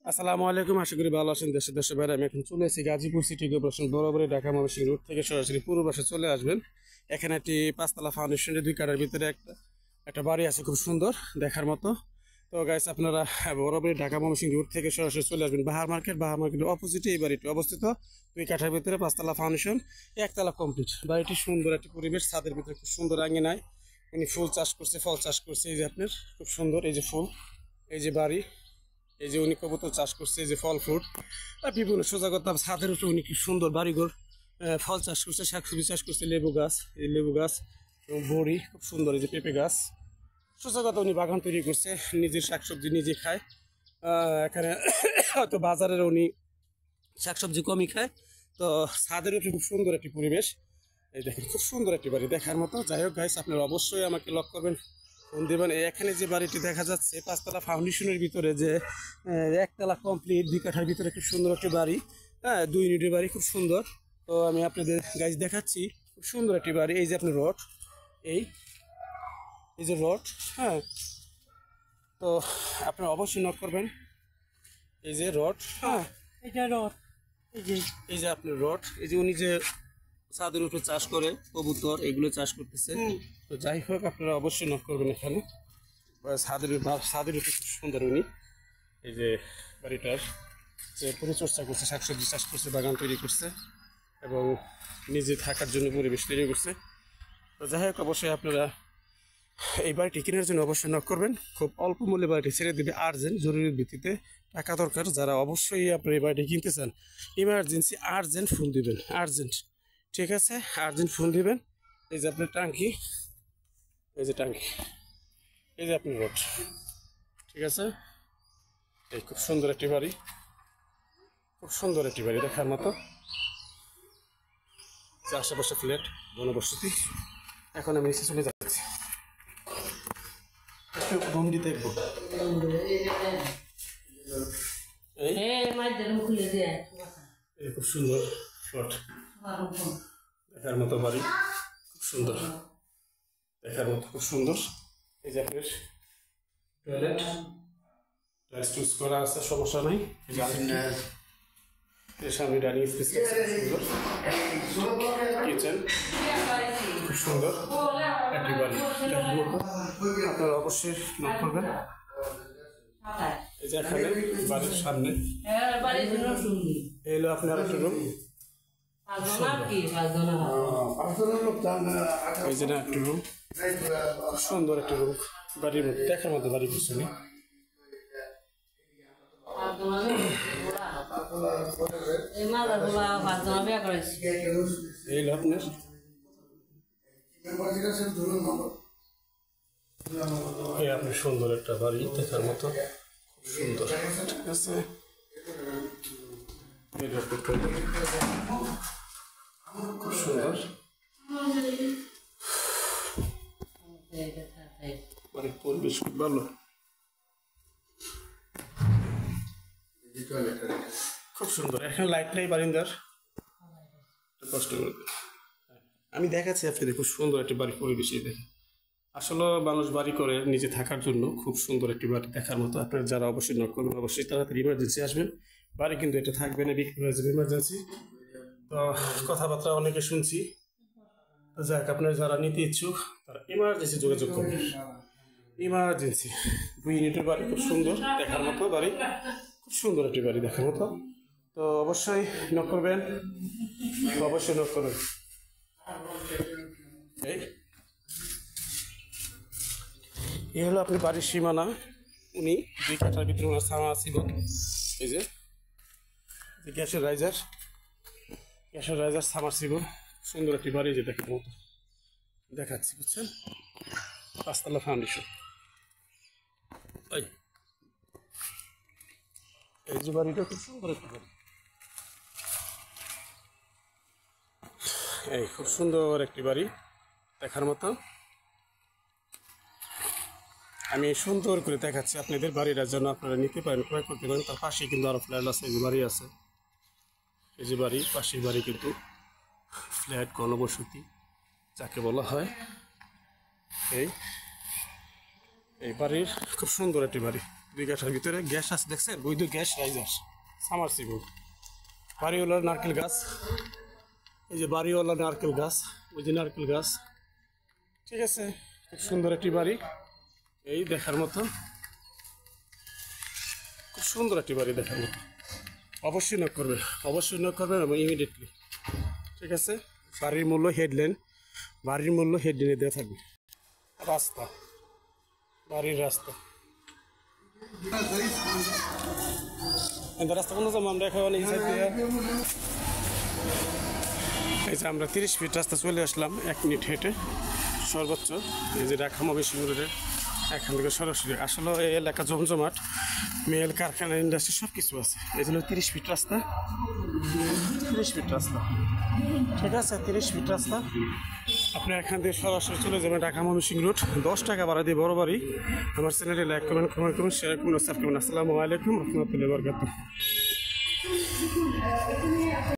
আসসালামু আলাইকুম, আশা করি ভালো আছেন। দেশে দেশে বাইরে আমি এখন চলে এসেছি গাজীপুর সিটি কর্পোরেশন বরাবরই ঢাকা ময়মনসিংহ রোড থেকে সরাসরি পূর্ব পাশে চলে আসবেন। এখানে একটি পাঁচতলা ফাউন্ডেশনের 2 কাঠার ভিতরে একটা একটা বাড়ি আছে, খুব সুন্দর দেখার মতো। তো গাইস, আপনারা বরাবরই ঢাকা ময়মনসিংহ রোড থেকে সরাসরি চলে আসবেন বাহার মার্কেটের অপোজিটে এই বাড়িটি অবস্থিত। 2 কাঠার ভিতরে পাঁচতলা ফাউন্ডেশন, একতলা কমপ্লিট। বাড়িটি সুন্দর একটি পরিবেশ, ছাদের ভিতরে খুব সুন্দর আঙ্গিনায় উনি ফুল চাষ করছে, ফল চাষ করছে। এই যে আপনার খুব সুন্দর, এই যে ফুল, এই যে বাড়ি, এই যে উনি কবুতর চাষ করছে, এই যে ফল ফ্রুট আর বিভিন্ন সোজা কথা ছাদের উপরে উনি কি সুন্দর বাড়িঘর, ফল চাষ করছে, শাকসবজি চাষ করছে, লেবু গাছ, এই লেবু গাছ এবং বড়ি খুব সুন্দর, এই যে পেঁপে গাছ। সোজা কথা উনি বাগান তৈরি করছে, নিজের শাকসবজি নিজে খায়। এখানে হয়তো বাজারের উনি শাকসবজি কমই খায়। তো ছাদের উপরে খুব সুন্দর একটি পরিবেশ। এই দেখেন, খুব সুন্দর একটি বাড়ি দেখার মতো। যাই হোক গাইস, আপনারা অবশ্যই আমাকে লক করবেন, ফোন দেবেন। এখানে যে বাড়িটি দেখা যাচ্ছে পাঁচতলা ফাউন্ডেশনের ভিতরে, যে একতলা কমপ্লিট 2 কাঠার ভিতরে খুব সুন্দর একটি বাড়ি, 2 ইউনিটের বাড়ি, খুব সুন্দর। তো আমি আপনাদের গাইস দেখাচ্ছি, খুব সুন্দর একটি বাড়ি। এই যে আপনি রড, এই এই যে রড, হ্যাঁ। তো আপনারা অবশ্যই নক করবেন। এই যে রড, হ্যাঁ, এটা রড। এই যে আপনি রড, এই যে উনি যে ছাদের উপরে চাষ করে কবুতর, এগুলো চাষ করতেছে। তো যাই হোক, আপনারা অবশ্যই নক করবেন এখানে। ছাদের উপরে খুব সুন্দর উনি এই যে বাড়িটার যে পরিচর্যা করছে, শাকসবজি চাষ করছে, বাগান তৈরি করছে এবং নিজে থাকার জন্য পরিবেশ তৈরি করছে। তো যাই হোক, অবশ্যই আপনারা এই বাড়িটি কেনার জন্য অবশ্যই নক করবেন। খুব অল্প মূল্যে বাড়িটি ছেড়ে দেবে, আর্জেন্ট জরুরি ভিত্তিতে টাকা দরকার। যারা অবশ্যই আপনার এই বাড়িটি কিনতে চান, ইমার্জেন্সি আর্জেন্ট ফোন দিবেন, আর্জেন্ট, ঠিক আছে, আর্জেন্ট ফোন দিবেন। এই যে আপনার টাঙ্কি, এই যে টাঙ্কি, এই যে আপনি রোড, ঠিক আছে। এই খুব সুন্দর একটি বাড়ি, খুব সুন্দর একটি বাড়ি দেখার মতো। যে আশেপাশে ফ্ল্যাট, জনবসতি। এখন আমি নিচে চলে যাচ্ছি, একটু রুমটি দেখবো। এই খুব সুন্দর ফ্ল্যাট, দেখার মতো বাড়ি, খুব সুন্দর দেখার মতো, খুব সুন্দর। এই যে আপনার টয়লেট, টাইলস ইউজ করা আছে, সমস্যা নাই। এর সামনে ডাইনিং স্পেস, সুন্দর কিচেন, খুব সুন্দর একটি বাড়ি। আপনারা অবশ্যই নক করবেন। এই যে এখানে বাড়ির সামনে এলো আপনার একটা রুম, এই যে একটা রুম, সুন্দর একটা রুম বাড়ির মধ্যে দেখার মধ্যে, বাড়ির পিছনে এই হলো আপনার আপনার সুন্দর একটা বাড়ি দেখার মতো, খুব সুন্দর, ঠিক আছে। খুব সুন্দর বাড়ির পরিবেশ, খুব ভালো, খুব সুন্দর। এখানে লাইট নাই বারিন্দার, কষ্ট করে আমি দেখাচ্ছি আপনাদের। খুব সুন্দর একটি বাড়ির পরিবেশ। এই দেখেন, আসলে মানুষ বাড়ি করে নিজে থাকার জন্য, খুব সুন্দর একটি বাড়ি দেখার মতো। আপনারা যারা অবশ্যই নক করবেন, অবশ্যই তাড়াতাড়ি ইমার্জেন্সি আসবেন। বাড়ি কিন্তু এটা থাকবে না, বিক্রি হয়ে যাবে ইমার্জেন্সি। তো কথাবার্তা অনেকে শুনছি। তো যাক, আপনারা যারা নিতে ইচ্ছুক তারা ইমার্জেন্সি যোগাযোগ করবেন, ইমার্জেন্সি। 2 ইউনিটের বাড়ি, খুব সুন্দর দেখার মতো বাড়ি, খুব সুন্দর একটি বাড়ি দেখার মতো। তো অবশ্যই নক করবেন, অবশ্যই নক করবেন। এই হলো আপনি বাড়ির সীমানা। উনি 2 কাঠার ভিতরে ওনার ছামা ছিল। এই যে গ্যাসের রাইজার, ছামার ছিল। সুন্দর একটি বাড়ি, যে দেখার মতো দেখাচ্ছি, বুঝছেন। পাঁচতলা ফাউন্ডেশন, এই যে বাড়িটা খুব সুন্দর একটি বাড়ি। এই খুব সুন্দর একটি বাড়ি দেখার মতো। আমি সুন্দর করে দেখাচ্ছি আপনাদের বাড়িটার জন্য, আপনারা নিতে পারেন, ক্রয় করতে পারেন। তার পাশে কিন্তু আরো ফ্ল্যাট আছে, এই যে বাড়ি আছে, এই যে বাড়ি, পাশের বাড়ি কিন্তু ফ্ল্যাট, ঘনবসতি যাকে বলা হয়। এই বাড়ির খুব সুন্দর একটি বাড়ি। 2 কাঠার ভিতরে গ্যাস আছে দেখছেন, বৈধ গ্যাস রাইজার সামারসিবল। বাড়িওয়ালার নারকেল গাছ, এই যে বাড়িওয়ালা নারকেল গাছ, ওই যে নারকেল গাছ। ঠিক আছে, খুব সুন্দর একটি বাড়ি, এই দেখার মতো, খুব সুন্দর একটি বাড়ি দেখার মতো। অবশ্যই নক করবে, অবশ্যই নক করবেন এবং ইমিডিয়েটলি। ঠিক আছে, বাড়ির মূল্য হেডলাইন, বাড়ির মূল্য হেডলাইনে দেওয়া থাকবে। রাস্তা, বাড়ির রাস্তা, রাস্তা কোনো যাবো আমরা এখন এই সাইড দিয়ে। এই যে আমরা 30 ফিট রাস্তা চলে আসলাম 1 মিনিট হেঁটে সর্বোচ্চ। এই যে ঢাকা ময়মনসিংহ রোডের এখান থেকে সরাসরি। আসলে এই এলাকা জমজমাট, মেল, কারখানা, ইন্ডাস্ট্রি সব কিছু আছে। এই জন্য 30 ফিট রাস্তা, 30 ফিট রাস্তা। ঠিক আছে, 30 ফিট রাস্তা। আপনি এখান থেকে সরাসরি চলে যাবেন ঢাকা ময়মনসিংহ রোড। 10 টাকা ভাড়া দিয়ে বড় বাড়ি। আমার চ্যানেলে লাইক করবেন, কমেন্ট করুন, শেয়ার করুন, সাবস্ক্রাইব করুন। আসসালামু আলাইকুম রহমতুল্লাহি ওয়া বারাকাতুহু।